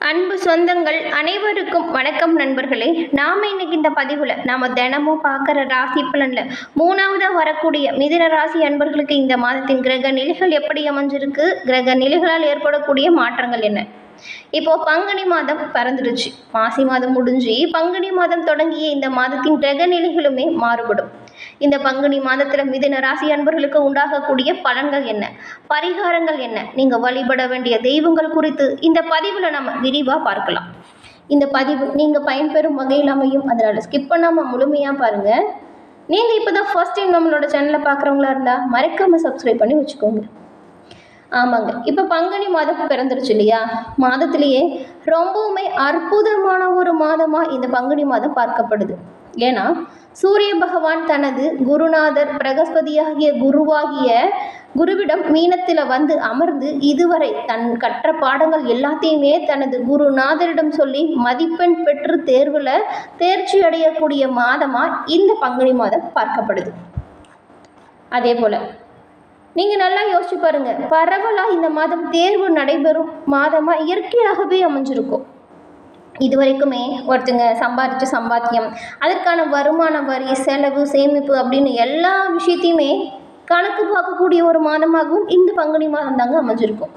அன்பு சொந்தங்கள் அனைவருக்கும் வணக்கம் நண்பர்களே. நாம் இன்னைக்கு இந்த பதிவில் நாம் தினமும் பார்க்குற ராசி பலனில் மூணாவதாக வரக்கூடிய மிதுன ராசி அன்பர்களுக்கு இந்த மாதத்தின் கிரக நிலைகள் எப்படி அமைஞ்சிருக்கு, கிரக நிலைகளால் ஏற்படக்கூடிய மாற்றங்கள் என்ன. இப்போது பங்குனி மாதம் பிறந்துடுச்சு, மாசி மாதம் முடிஞ்சு பங்குனி மாதம் தொடங்கிய இந்த மாதத்தின் கிரக நிலைகளுமே மாறுபடும். இந்த பங்குனி மாதத்தில் மிதுன ராசி அன்பர்களுக்கு உண்டாகக்கூடிய பலன்கள் என்ன, பரிகாரங்கள் என்ன, நீங்கள் வழிபட வேண்டிய தெய்வங்கள் குறித்து இந்த பதிவில் நம்ம விரிவாக பார்க்கலாம். இந்த பதிவு நீங்கள் பயன்பெறும் வகையில் அமையும், அதனால் ஸ்கிப் பண்ணாமல் முழுமையாக பாருங்கள். நீங்கள் இப்போ தான் ஃபர்ஸ்ட் டைம் நம்மளோட சேனலை பார்க்குறவங்களா இருந்தால் மறக்காமல் சப்ஸ்கிரைப் பண்ணி வச்சுக்கோங்க. ஆமாங்க, இப்போ பங்குனி மாதம் பிறந்துருச்சு இல்லையா, மாதத்திலேயே ரொம்பவுமே அற்புதமான ஒரு மாதமாக இந்த பங்குனி மாதம் பார்க்கப்படுது. ஏன்னா சூரிய பகவான் தனது குருநாதர் பிரகஸ்பதியாகிய குருவிடம் மீனத்தில் வந்து அமர்ந்து இதுவரை தன் கற்ற பாடங்கள் எல்லாத்தையுமே தனது குருநாதரிடம் சொல்லி மதிப்பெண் பெற்று தேர்வில் தேர்ச்சி அடையக்கூடிய மாதமாக இந்த பங்குனி மாதம் பார்க்கப்படுது. அதே போல் நீங்கள் நல்லா யோசிச்சு பாருங்கள், பரவலாக இந்த மாதம் தேர்வு நடைபெறும் மாதமாக இயற்கையாகவே அமைஞ்சிருக்கும். இது வரைக்குமே ஒருத்தங்க சம்பாதிச்ச சம்பாத்தியம், அதற்கான வருமான வரி, செலவு, சேமிப்பு அப்படின்னு எல்லா விஷயத்தையுமே கணக்கு பார்க்கக்கூடிய ஒரு மாதமாகவும் இந்த பங்குனி மாதம் தாங்க அமைஞ்சிருக்கும்.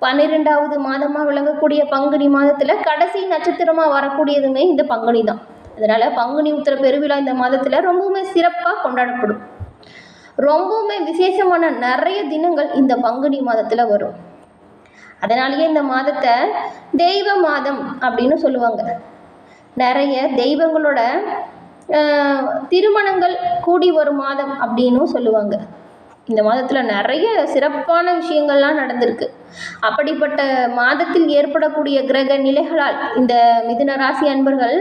12வது மாதமாக விளங்கக்கூடிய பங்குனி மாதத்தில் கடைசி நட்சத்திரமாக வரக்கூடியதுமே இந்த பங்குனி தான். அதனால் பங்குனி உத்திர பெருவிழா இந்த மாதத்தில் ரொம்பவுமே சிறப்பாக கொண்டாடப்படும். ரொம்பவுமே விசேஷமான நிறைய தினங்கள் இந்த பங்குனி மாதத்தில் வரும். அதனாலேயே இந்த மாதத்தை தெய்வ மாதம் அப்படின்னு சொல்லுவாங்க. நிறைய தெய்வங்களோட திருமணங்கள் கூடி வரும் மாதம் அப்படின்னும் சொல்லுவாங்க. இந்த மாதத்தில் நிறைய சிறப்பான விஷயங்கள்லாம் நடந்திருக்கு. அப்படிப்பட்ட மாதத்தில் ஏற்படக்கூடிய கிரக நிலைகளால் இந்த மிதுன ராசி அன்பர்கள்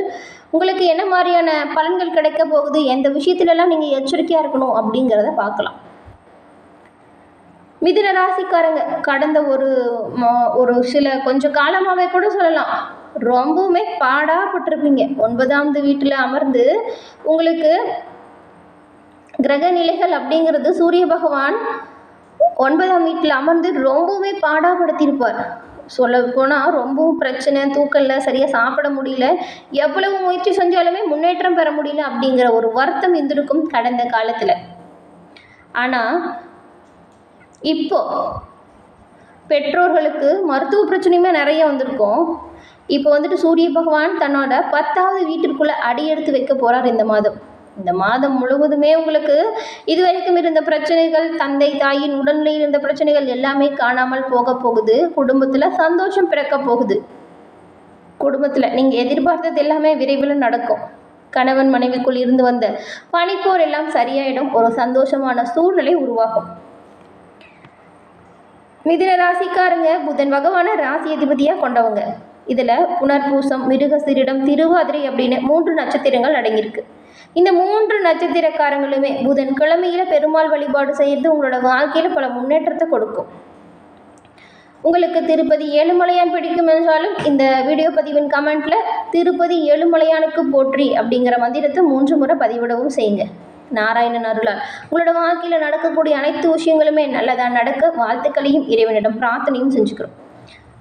உங்களுக்கு என்ன மாதிரியான பலன்கள் கிடைக்க போகுது, எந்த விஷயத்துலலாம் நீங்கள் எச்சரிக்கையாக இருக்கணும் அப்படிங்கிறத பார்க்கலாம். மிதுன ராசிக்காரங்க கடந்த ஒரு சில கொஞ்சம் காலமாகவே கூட சொல்லலாம், ரொம்பவுமே பாடாப்பட்டிருப்பீங்க. 9வது வீட்டில் அமர்ந்து உங்களுக்கு கிரக நிலைகள் அப்படிங்கிறது சூரிய பகவான் 9ஆம் வீட்டில் அமர்ந்து ரொம்பவுமே பாடாப்படுத்தியிருப்பார். சொல்ல போனால் ரொம்பவும் பிரச்சனை, தூக்கல்ல சரியாக சாப்பிட முடியல, எவ்வளவு முயற்சி செஞ்சாலுமே முன்னேற்றம் பெற முடியல அப்படிங்கிற ஒரு வருத்தம் இருந்திருக்கும் கடந்த காலத்தில். ஆனால் இப்போ பெற்றோர்களுக்கு மருத்துவ பிரச்சனையுமே நிறைய வந்திருக்கும். இப்போ வந்துட்டு சூரிய பகவான் தன்னோட 10வது வீட்டிற்குள்ளே அடியெடுத்து வைக்க போகிறார் இந்த மாதம் முழுவதுமே உங்களுக்கு இதுவரைக்கும் இருந்த பிரச்சனைகள், தந்தை தாயின் உடல்நிலையில் இருந்த பிரச்சனைகள் எல்லாமே காணாமல் போக போகுது. குடும்பத்தில் சந்தோஷம் பிறக்க போகுது. குடும்பத்தில் நீங்கள் எதிர்பார்த்தது எல்லாமே விரைவில் நடக்கும். கணவன் மனைவிக்குள் இருந்து வந்த பனிப்போர் எல்லாம் சரியாயிடும். ஒரு சந்தோஷமான சூழ்நிலை உருவாகும். மிதுன ராசிக்காரங்க புதன் பகவான ராசி அதிபதியாக கொண்டவங்க. இதில் புனர்பூசம், மிருகசீரிடம், திருவாதிரை அப்படின்னு 3 நட்சத்திரங்கள் அடங்கியிருக்கு. இந்த 3 நட்சத்திரக்காரங்களுமே புதன் கிழமையில் பெருமாள் வழிபாடு செய்கிறது உங்களோட வாழ்க்கையில் பல முன்னேற்றத்தை கொடுக்கும். உங்களுக்கு திருப்பதி ஏழுமலையான் பிடிக்கும் என்றாலும் இந்த வீடியோ பதிவின் கமெண்ட்டில் திருப்பதி ஏழுமலையானுக்கு போற்றி அப்படிங்கிற மந்திரத்தை 3 முறை பதிவிடவும் செய்யுங்க. நாராயணன் அருளால் உங்களோட வாழ்க்கையில் நடக்கக்கூடிய அனைத்து விஷயங்களுமே நல்லதாக நடக்க வாழ்த்துக்களையும் இறைவனிடம் பிரார்த்தனையும் செஞ்சுக்கிறோம்.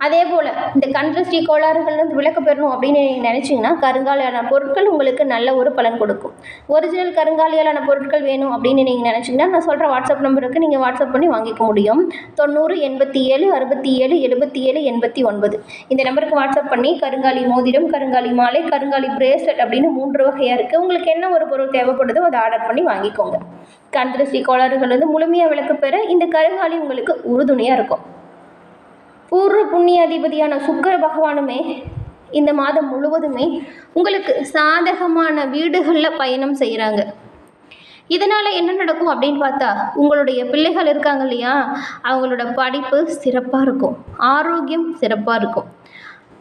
அதே போல் இந்த கண்திருஷ்டி கோளாறுகள்லேருந்து விலக்கு பெறணும் அப்படின்னு நீங்கள் நினச்சிங்கன்னா கருங்காலியான பொருட்கள் உங்களுக்கு நல்ல ஒரு பலன் கொடுக்கும். ஒரிஜினல் கருங்காலியாலான பொருட்கள் வேணும் அப்படின்னு நீங்கள் நினச்சிங்கன்னா நான் சொல்கிற வாட்ஸ்அப் நம்பருக்கு நீங்கள் வாட்ஸ்அப் பண்ணி வாங்கிக்க முடியும். 90 87 67 77 89 இந்த நம்பருக்கு வாட்ஸ்அப் பண்ணி கருங்காலி மோதிரம், கருங்காலி மாலை, கருங்காலி பிரேஸ்லெட் அப்படின்னு 3 வகையாக இருக்குது. உங்களுக்கு என்ன ஒரு பொருள் தேவைப்படுதோ அதை ஆர்டர் பண்ணி வாங்கிக்கோங்க. கண்திருஷ்டி கோளாறுகள் வந்து முழுமையாக விலக்கு பெற இந்த கருங்காலி உங்களுக்கு உறுதுணையாக இருக்கும். பூர்வ புண்ணிய அதிபதியான சுக்கிர பகவானுமே இந்த மாதம் முழுவதுமே உங்களுக்கு சாதகமான வீடுகளில் பயணம் செய்கிறாங்க. இதனால் என்ன நடக்கும் அப்படின்னு பார்த்தா உங்களுடைய பிள்ளைகள் இருக்காங்க இல்லையா, அவங்களோட படிப்பு சிறப்பாக இருக்கும், ஆரோக்கியம் சிறப்பாக இருக்கும்.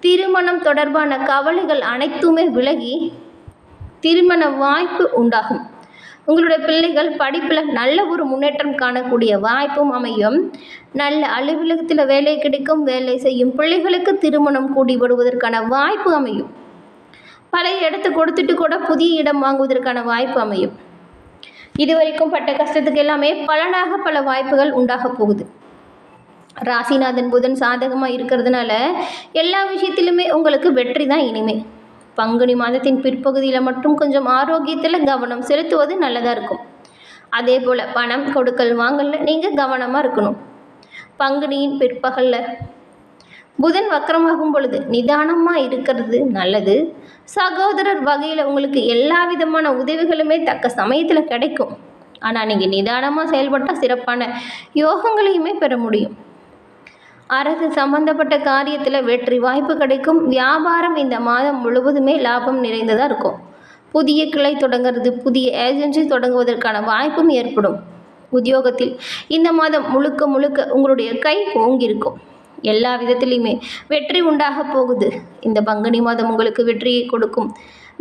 திருமணம் தொடர்பான கவலைகள் அனைத்துமே விலகி திருமண வாய்ப்பு உண்டாகும். உங்களுடைய பிள்ளைகள் படிப்பில் நல்ல ஒரு முன்னேற்றம் காணக்கூடிய வாய்ப்பும் அமையும். நல்ல அலுவலகத்தில் வேலை கிடைக்கும். வேலை செய்யும் பிள்ளைகளுக்கு திருமணம் கூடி வருவதற்கான வாய்ப்பு அமையும். பழைய இடத்தை கொடுத்துட்டு கூட புதிய இடம் வாங்குவதற்கான வாய்ப்பு அமையும். இதுவரைக்கும் பட்ட கஷ்டத்துக்கு எல்லாமே பலனாக பல வாய்ப்புகள் உண்டாக போகுது. ராசிநாதன் புதன் சாதகமாக இருக்கிறதுனால எல்லா விஷயத்திலுமே உங்களுக்கு வெற்றி தான் இனிமே. பங்குனி மாதத்தின் பிற்பகுதியில் மட்டும் கொஞ்சம் ஆரோக்கியத்தில் கவனம் செலுத்துவது நல்லதாக இருக்கும். அதே போல் பணம் கொடுக்கல் வாங்கல நீங்கள் கவனமாக இருக்கணும். பங்குனியின் பிற்பகலில் புதன் வக்கரமாகும் பொழுது நிதானமாக இருக்கிறது நல்லது. சகோதரர் வகையில் உங்களுக்கு எல்லா விதமான உதவிகளுமே தக்க சமயத்தில் கிடைக்கும். ஆனால் நீங்கள் நிதானமாக செயல்பட்டால் சிறப்பான யோகங்களையுமே பெற முடியும். அரசு சம்பந்தப்பட்ட காரியத்தில் வெற்றி வாய்ப்பு கிடைக்கும். வியாபாரம் இந்த மாதம் முழுவதுமே லாபம் நிறைந்ததாக இருக்கும். புதிய கிளை தொடங்கிறது, புதிய ஏஜென்சி தொடங்குவதற்கான வாய்ப்பும் ஏற்படும். உத்தியோகத்தில் இந்த மாதம் முழுக்க முழுக்க உங்களுடைய கை ஓங்கியிருக்கும். எல்லா விதத்திலையுமே வெற்றி உண்டாக போகுது. இந்த பங்குனி மாதம் உங்களுக்கு வெற்றியை கொடுக்கும்.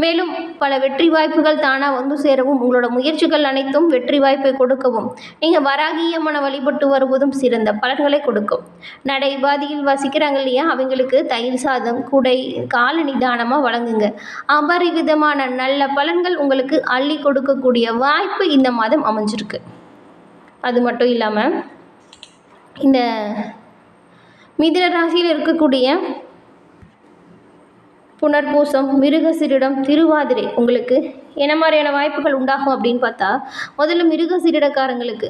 மேலும் பல வெற்றி வாய்ப்புகள் தானாக வந்து சேரவும், உங்களோட முயற்சிகள் அனைத்தும் வெற்றி வாய்ப்பை கொடுக்கவும், நீங்கள் வராகியம்மனை வழிபட்டு வருவதும் சிறந்த பலன்களை கொடுக்கும். நடைபாதையில் வசிக்கிறாங்க இல்லையா, அவங்களுக்கு தயிர் சாதம், குடை, கால நிதானமாக வழங்குங்க. அபரிவிதமான நல்ல பலன்கள் உங்களுக்கு அள்ளி கொடுக்கக்கூடிய வாய்ப்பு இந்த மாதம் அமைஞ்சிருக்கு. அது மட்டும் இல்லாமல் இந்த மிதுன ராசியில் இருக்கக்கூடிய புனர்பூசம், மிருகசீரிடம், திருவாதிரை உங்களுக்கு என்ன மாதிரியான வாய்ப்புகள் உண்டாகும் அப்படின்னு பார்த்தா, முதல்ல மிருகசீரிடக்காரங்களுக்கு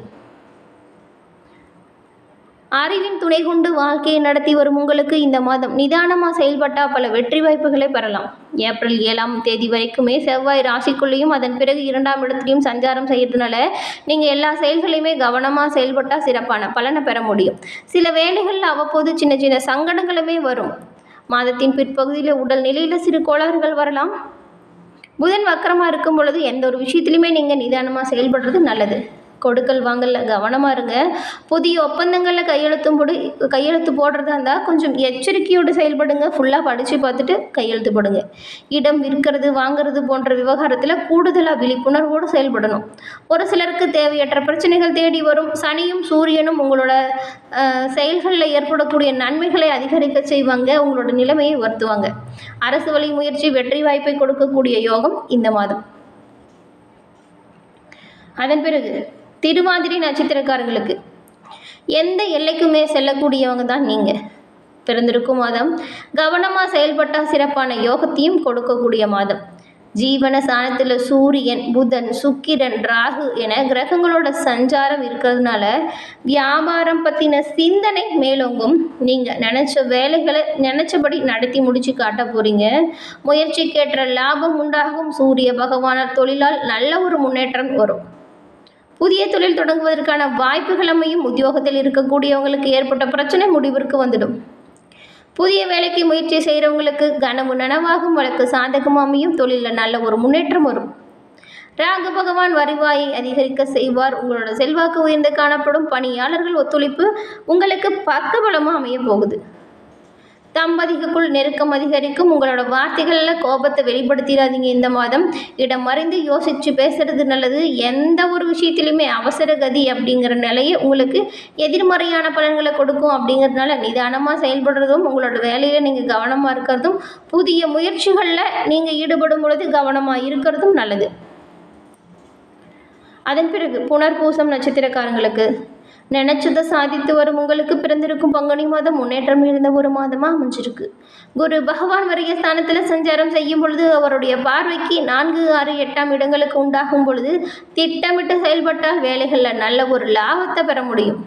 அறிவின் துணை கொண்டு வாழ்க்கையை நடத்தி வரும் உங்களுக்கு இந்த மாதம் நிதானமாக செயல்பட்டால் பல வெற்றி வாய்ப்புகளை பெறலாம். ஏப்ரல் 7ஆம் தேதி வரைக்குமே செவ்வாய் ராசிக்குள்ளேயும் அதன் பிறகு 2ஆம் இடத்துலையும் சஞ்சாரம் செய்யறதுனால நீங்கள் எல்லா செயல்களையுமே கவனமாக செயல்பட்டால் சிறப்பான பலனை பெற முடியும். சில வேளைகளில் அவ்வப்போது சின்ன சின்ன சங்கடங்களுமே வரும். மாதத்தின் பிற்பகுதியில் உடல் நிலையில் சிறு கோளாறுகள் வரலாம். புதன் வக்கரமாக இருக்கும் பொழுது எந்த ஒரு விஷயத்துலையுமே நீங்கள் நிதானமாக செயல்படுறது நல்லது. கொடுக்கல் வாங்கல கவனமாக இருங்க. புதிய ஒப்பந்தங்களில் கையெழுத்து போடுறதா இருந்தால் கொஞ்சம் எச்சரிக்கையோடு செயல்படுங்க. ஃபுல்லாக படித்து பார்த்துட்டு கையெழுத்து போடுங்க. இடம் விற்கிறது வாங்கிறது போன்ற விவகாரத்தில் கூடுதலாக விழிப்புணர்வோடு செயல்படணும். ஒரு சிலருக்கு தேவையற்ற பிரச்சனைகள் தேடி வரும். சனியும் சூரியனும் உங்களோட செயல்களில் ஏற்படக்கூடிய நன்மைகளை அதிகரிக்க செய்வாங்க. உங்களோட நிலைமையை உயர்த்துவாங்க. அரசு வழி முயற்சி வெற்றி வாய்ப்பை கொடுக்கக்கூடிய யோகம் இந்த மாதம். அதன் பிறகு திருவாதிரை நட்சத்திரக்காரங்களுக்கு எந்த எல்லைக்குமே செல்லக்கூடியவங்க தான் நீங்கள். பிறந்திருக்கும் மாதம் கவனமாக செயல்பட்டால் சிறப்பான யோகத்தையும் கொடுக்கக்கூடிய மாதம். ஜீவன சாணத்தில் சூரியன், புதன், சுக்கிரன், ராகு என கிரகங்களோட சஞ்சாரம் இருக்கிறதுனால வியாபாரம் பற்றின சிந்தனை மேலோங்கும். நீங்கள் நினச்ச வேலைகளை நினச்சபடி நடத்தி முடித்து காட்ட போகிறீங்க. முயற்சிக்கேற்ற லாபம் உண்டாகும். சூரிய பகவானார் தொழிலால் நல்ல ஒரு முன்னேற்றம் வரும். புதிய தொழில் தொடங்குவதற்கான வாய்ப்புகள் அமையும். உத்தியோகத்தில் இருக்கக்கூடியவங்களுக்கு ஏற்பட்ட பிரச்சனை முடிவிற்கு வந்துடும். புதிய வேலைக்கு முயற்சி செய்கிறவங்களுக்கு கனவு நனவாகும். வழக்கு சாதகமாக அமையும். தொழிலில் நல்ல ஒரு முன்னேற்றம் வரும். ராகு பகவான் வருவாயை அதிகரிக்க செய்வார். உங்களோட செல்வாக்கு உயர்ந்து காணப்படும். பணியாளர்கள் ஒத்துழைப்பு உங்களுக்கு பக்கபலமாக அமைய போகுது. தம்பதிக்குள் நெருக்கம் அதிகரிக்கும். உங்களோட வார்த்தைகளில் கோபத்தை வெளிப்படுத்திடாதீங்க. இந்த மாதம் இடம் மறைந்து யோசித்து பேசுறது நல்லது. எந்த ஒரு விஷயத்திலுமே அவசர கதி அப்படிங்கிற நிலையை உங்களுக்கு எதிர்மறையான பலன்களை கொடுக்கும். அப்படிங்கிறதுனால நிதானமாக செயல்படுறதும், உங்களோட வேலையில் நீங்கள் கவனமாக இருக்கிறதும், புதிய முயற்சிகளில் நீங்கள் ஈடுபடும் பொழுது கவனமாக இருக்கிறதும் நல்லது. அதன் பிறகு புனர்பூசம் நட்சத்திரக்காரங்களுக்கு நினைச்சதை சாதித்து வரும் உங்களுக்கு பிறந்திருக்கும் பங்குனி மாதம் முன்னேற்றம் இருந்த ஒரு மாதமாக அமைஞ்சிருக்கு. குரு பகவான் வரைய ஸ்தானத்தில் சஞ்சாரம் செய்யும் பொழுது அவருடைய பார்வைக்கு 4, 6, 8ஆம் இடங்களுக்கு உண்டாகும் பொழுது திட்டமிட்டு செயல்பட்டால் வேலைகளில் நல்ல ஒரு லாபத்தை பெற முடியும்.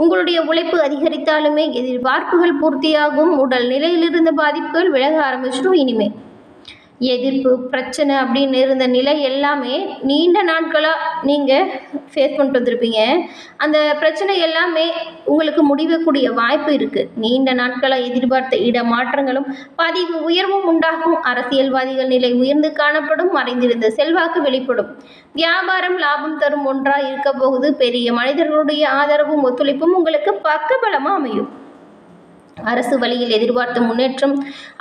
உங்களுடைய உழைப்பு அதிகரித்தாலுமே எதிர்பார்ப்புகள் பூர்த்தியாகும். உடல் நிலையிலிருந்த பாதிப்புகள் விலக ஆரம்பிச்சிடும். இனிமே எதிர்ப்பு பிரச்சனை அப்படின்னு இருந்த நிலை எல்லாமே நீண்ட நாட்களாக நீங்கள் ஃபேஸ் பண்ணிட்டு வந்திருப்பீங்க. அந்த பிரச்சனை எல்லாமே உங்களுக்கு முடிவக்கூடிய வாய்ப்பு இருக்குது. நீண்ட நாட்களாக எதிர்பார்த்த இடமாற்றங்களும் பதிவு உயர்வும் உண்டாகும். அரசியல்வாதிகள் நிலை உயர்ந்து காணப்படும். மறைந்திருந்த செல்வாக்கு வெளிப்படும். வியாபாரம் லாபம் தரும் ஒன்றாக இருக்க போகுது. பெரிய மனிதர்களுடைய ஆதரவும் ஒத்துழைப்பும் உங்களுக்கு பக்கபலமாக அமையும். அரசு வழியில் எதிர்பார்த்த முன்னேற்றம்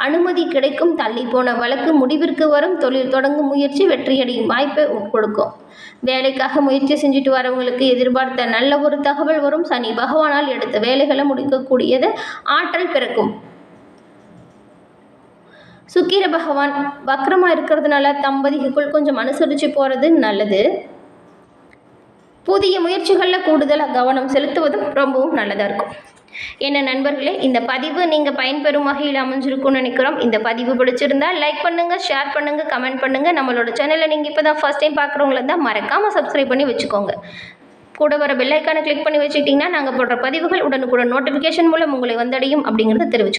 அனுமதி கிடைக்கும். தள்ளி போன வழக்கு முடிவிற்கு வரும். தொழில் தொடங்கும் முயற்சி வெற்றியடையும் வாய்ப்பை கொடுக்கும். வேலைக்காக முயற்சி செஞ்சுட்டு வரவங்களுக்கு எதிர்பார்த்த நல்ல ஒரு தகவல் வரும். சனி பகவானால் எடுத்த வேலைகளை முடிக்கக்கூடியது ஆற்றல் பிறக்கும். சுக்கிர பகவான் வக்ரமாக இருக்கிறதுனால தம்பதிக்குள் கொஞ்சம் அனுசரித்து போகிறது நல்லது. புதிய முயற்சிகளில் கூடுதலாக கவனம் செலுத்துவதும் ரொம்பவும் நல்லதாக இருக்கும். என்ன நண்பர்களே, இந்த பதிவு நீங்கள் பயன்பெறும் வகையில் அமைஞ்சிருக்கும்னு நினைக்கிறோம். இந்த பதிவு பிடிச்சிருந்தா லைக் பண்ணுங்கள், ஷேர் பண்ணுங்கள், கமெண்ட் பண்ணுங்கள். நம்மளோட சேனலை நீங்கள் இப்போ தான் ஃபர்ஸ்ட் டைம் பார்க்குறவங்கள இருந்தால் மறக்காமல் சப்ஸ்கிரைப் பண்ணி வச்சுக்கோங்க. கூட வர பெல் ஐக்கானை கிளிக் பண்ணி வச்சுக்கிட்டிங்கன்னா நாங்கள் போடுற பதிவுகள் உடனுக்குடன் நோட்டிஃபிகேஷன் மூலம் உங்களை வந்தடையும் அப்படிங்கிறத தெரிவிச்சு